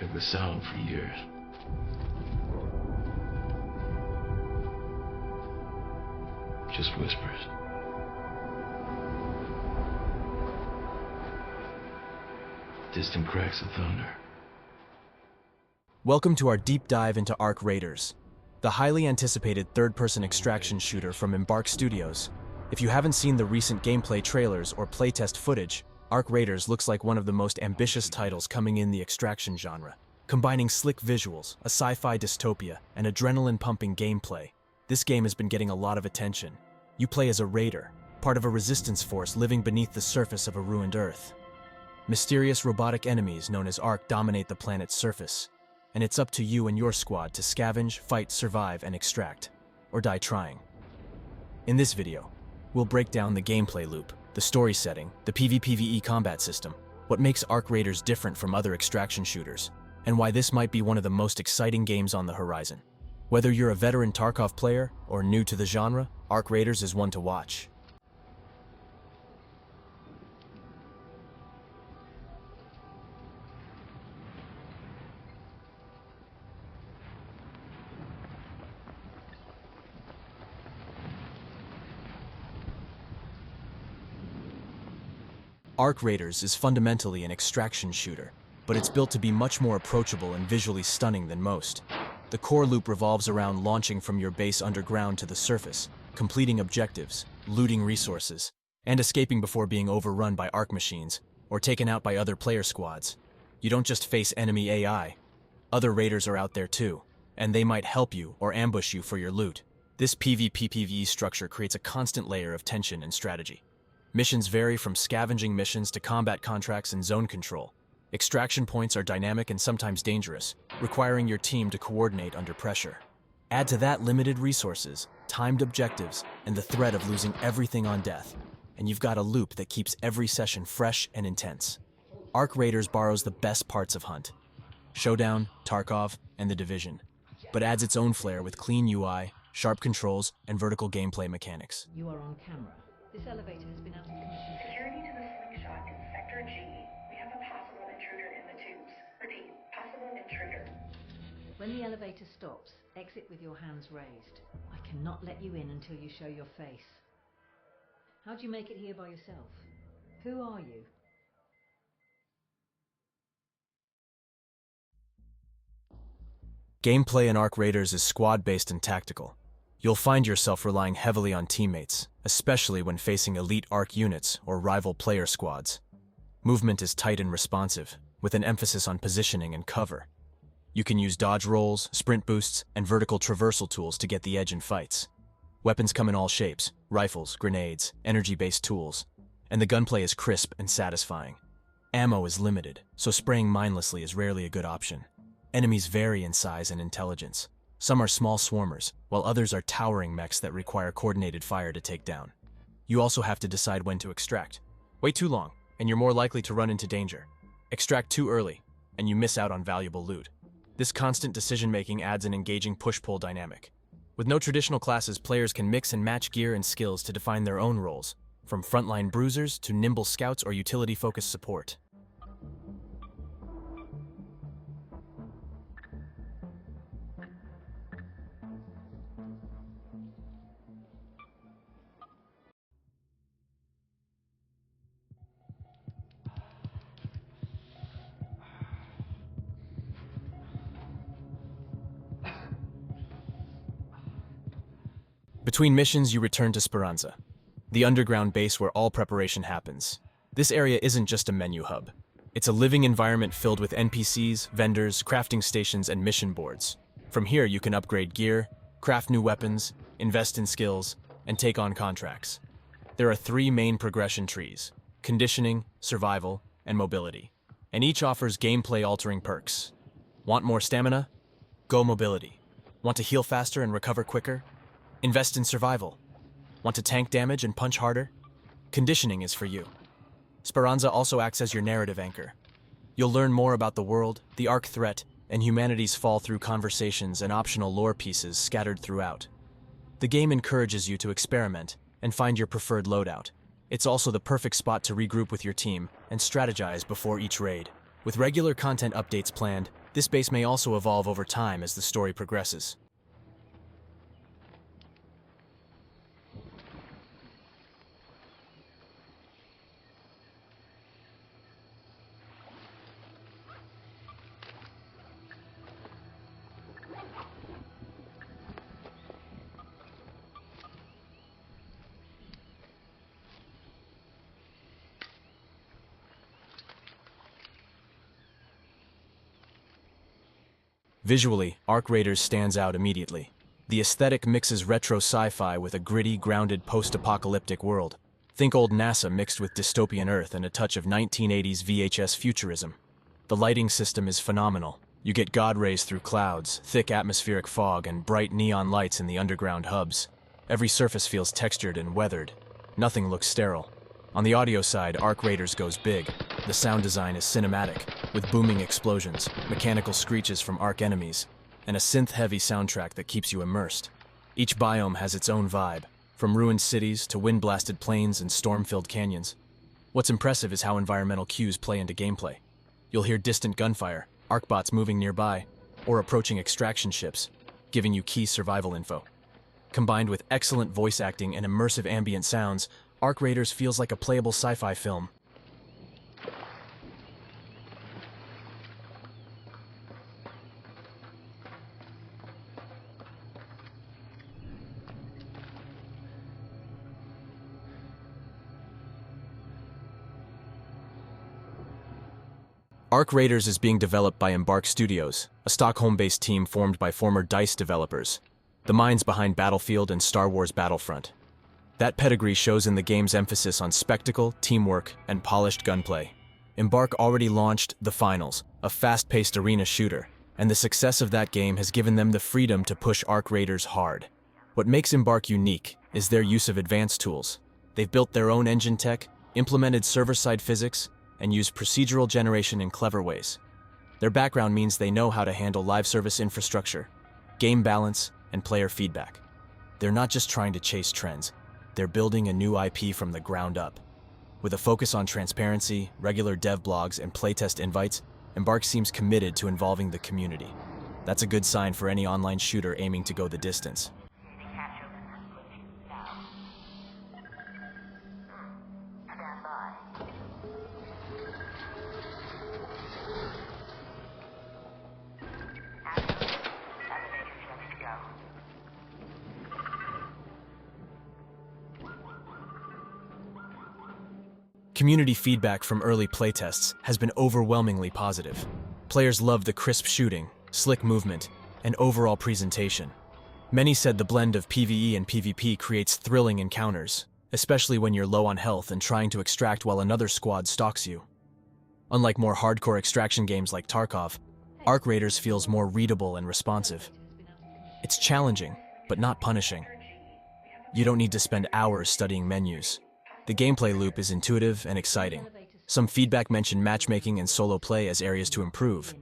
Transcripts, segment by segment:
It was silent for years. Just whispers. Distant cracks of thunder. Welcome to our deep dive into Arc Raiders, the highly anticipated third-person extraction shooter from Embark Studios. If you haven't seen the recent gameplay trailers or playtest footage, Arc Raiders looks like one of the most ambitious titles coming in the extraction genre. Combining slick visuals, a sci-fi dystopia, and adrenaline-pumping gameplay, this game has been getting a lot of attention. You play as a raider, part of a resistance force living beneath the surface of a ruined Earth. Mysterious robotic enemies known as Arc dominate the planet's surface, and it's up to you and your squad to scavenge, fight, survive, and extract, or die trying. In this video, we'll break down the gameplay loop, the story setting, the PvPvE combat system, what makes Arc Raiders different from other extraction shooters, and why this might be one of the most exciting games on the horizon. Whether you're a veteran Tarkov player or new to the genre, Arc Raiders is one to watch. Arc Raiders is fundamentally an extraction shooter, but it's built to be much more approachable and visually stunning than most. The core loop revolves around launching from your base underground to the surface, completing objectives, looting resources, and escaping before being overrun by Arc machines or taken out by other player squads. You don't just face enemy AI. Other raiders are out there too, and they might help you or ambush you for your loot. This PvPvE structure creates a constant layer of tension and strategy. Missions vary from scavenging missions to combat contracts and zone control. Extraction points are dynamic and sometimes dangerous, requiring your team to coordinate under pressure. Add to that limited resources, timed objectives, and the threat of losing everything on death, and you've got a loop that keeps every session fresh and intense. Arc Raiders borrows the best parts of Hunt, Showdown, Tarkov, and The Division, but adds its own flair with clean UI, sharp controls, and vertical gameplay mechanics. You are on camera. This elevator has been out of commission. Security to the slingshot in Sector G. We have a possible intruder in the tubes. Repeat, possible intruder. When the elevator stops, exit with your hands raised. I cannot let you in until you show your face. How'd you make it here by yourself? Who are you? Gameplay in Arc Raiders is squad-based and tactical. You'll find yourself relying heavily on teammates, especially when facing elite Arc units or rival player squads. Movement is tight and responsive, with an emphasis on positioning and cover. You can use dodge rolls, sprint boosts, and vertical traversal tools to get the edge in fights. Weapons come in all shapes: rifles, grenades, energy-based tools, and the gunplay is crisp and satisfying. Ammo is limited, so spraying mindlessly is rarely a good option. Enemies vary in size and intelligence. Some are small swarmers, while others are towering mechs that require coordinated fire to take down. You also have to decide when to extract. Wait too long, and you're more likely to run into danger. Extract too early, and you miss out on valuable loot. This constant decision-making adds an engaging push-pull dynamic. With no traditional classes, players can mix and match gear and skills to define their own roles, from frontline bruisers to nimble scouts or utility-focused support. Between missions, you return to Speranza, the underground base where all preparation happens. This area isn't just a menu hub. It's a living environment filled with NPCs, vendors, crafting stations, and mission boards. From here, you can upgrade gear, craft new weapons, invest in skills, and take on contracts. There are 3 main progression trees: conditioning, survival, and mobility, and each offers gameplay-altering perks. Want more stamina? Go mobility. Want to heal faster and recover quicker? Invest in survival. Want to tank damage and punch harder? Conditioning is for you. Speranza also acts as your narrative anchor. You'll learn more about the world, the Arc threat, and humanity's fall through conversations and optional lore pieces scattered throughout. The game encourages you to experiment and find your preferred loadout. It's also the perfect spot to regroup with your team and strategize before each raid. With regular content updates planned, This base may also evolve over time as the story progresses. Visually, Arc Raiders stands out immediately. The aesthetic mixes retro sci-fi with a gritty, grounded post-apocalyptic world. Think old NASA mixed with dystopian Earth and a touch of 1980s VHS futurism. The lighting system is phenomenal. You get God rays through clouds, thick atmospheric fog, and bright neon lights in the underground hubs. Every surface feels textured and weathered. Nothing looks sterile. On the audio side, Arc Raiders goes big. The sound design is cinematic, with booming explosions, mechanical screeches from Arc enemies, and a synth-heavy soundtrack that keeps you immersed. Each biome has its own vibe, from ruined cities to wind-blasted plains and storm-filled canyons. What's impressive is how environmental cues play into gameplay. You'll hear distant gunfire, Arcbots moving nearby, or approaching extraction ships, giving you key survival info. Combined with excellent voice acting and immersive ambient sounds, Arc Raiders feels like a playable sci-fi film. Arc Raiders is being developed by Embark Studios, a Stockholm-based team formed by former DICE developers, the minds behind Battlefield and Star Wars Battlefront. That pedigree shows in the game's emphasis on spectacle, teamwork, and polished gunplay. Embark already launched The Finals, a fast-paced arena shooter, and the success of that game has given them the freedom to push Arc Raiders hard. What makes Embark unique is their use of advanced tools. They've built their own engine tech, implemented server-side physics, and used procedural generation in clever ways. Their background means they know how to handle live service infrastructure, game balance, and player feedback. They're not just trying to chase trends. They're building a new IP from the ground up. With a focus on transparency, regular dev blogs, and playtest invites, Embark seems committed to involving the community. That's a good sign for any online shooter aiming to go the distance. Community feedback from early playtests has been overwhelmingly positive. Players loved the crisp shooting, slick movement, and overall presentation. Many said the blend of PvE and PvP creates thrilling encounters, especially when you're low on health and trying to extract while another squad stalks you. Unlike more hardcore extraction games like Tarkov, Arc Raiders feels more readable and responsive. It's challenging, but not punishing. You don't need to spend hours studying menus. The gameplay loop is intuitive and exciting. Some feedback mentioned matchmaking and solo play as areas to improve,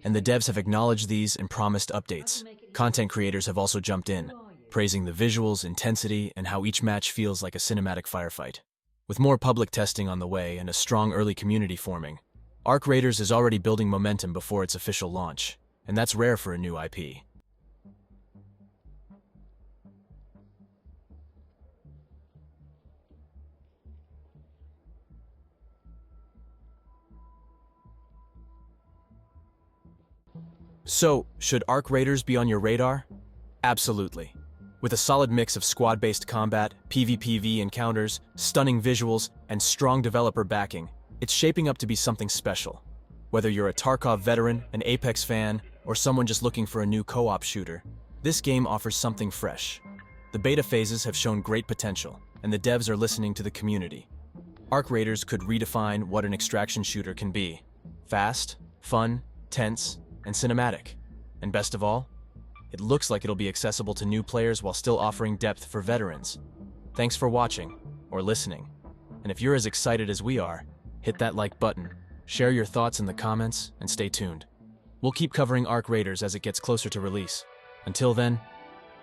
and the devs have acknowledged these and promised updates. Content creators have also jumped in, praising the visuals, intensity, and how each match feels like a cinematic firefight. With more public testing on the way and a strong early community forming, Arc Raiders is already building momentum before its official launch, and that's rare for a new IP. So, should Arc Raiders be on your radar? Absolutely. With a solid mix of squad-based combat, PvPvE encounters, stunning visuals, and strong developer backing, it's shaping up to be something special. Whether you're a Tarkov veteran, an Apex fan, or someone just looking for a new co-op shooter, this game offers something fresh. The beta phases have shown great potential, and the devs are listening to the community. Arc Raiders could redefine what an extraction shooter can be. Fast, fun, tense, and cinematic. And best of all, it looks like it'll be accessible to new players while still offering depth for veterans. Thanks for watching, or listening. And if you're as excited as we are, hit that like button, share your thoughts in the comments, and stay tuned. We'll keep covering Arc Raiders as it gets closer to release. Until then,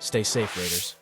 stay safe, Raiders.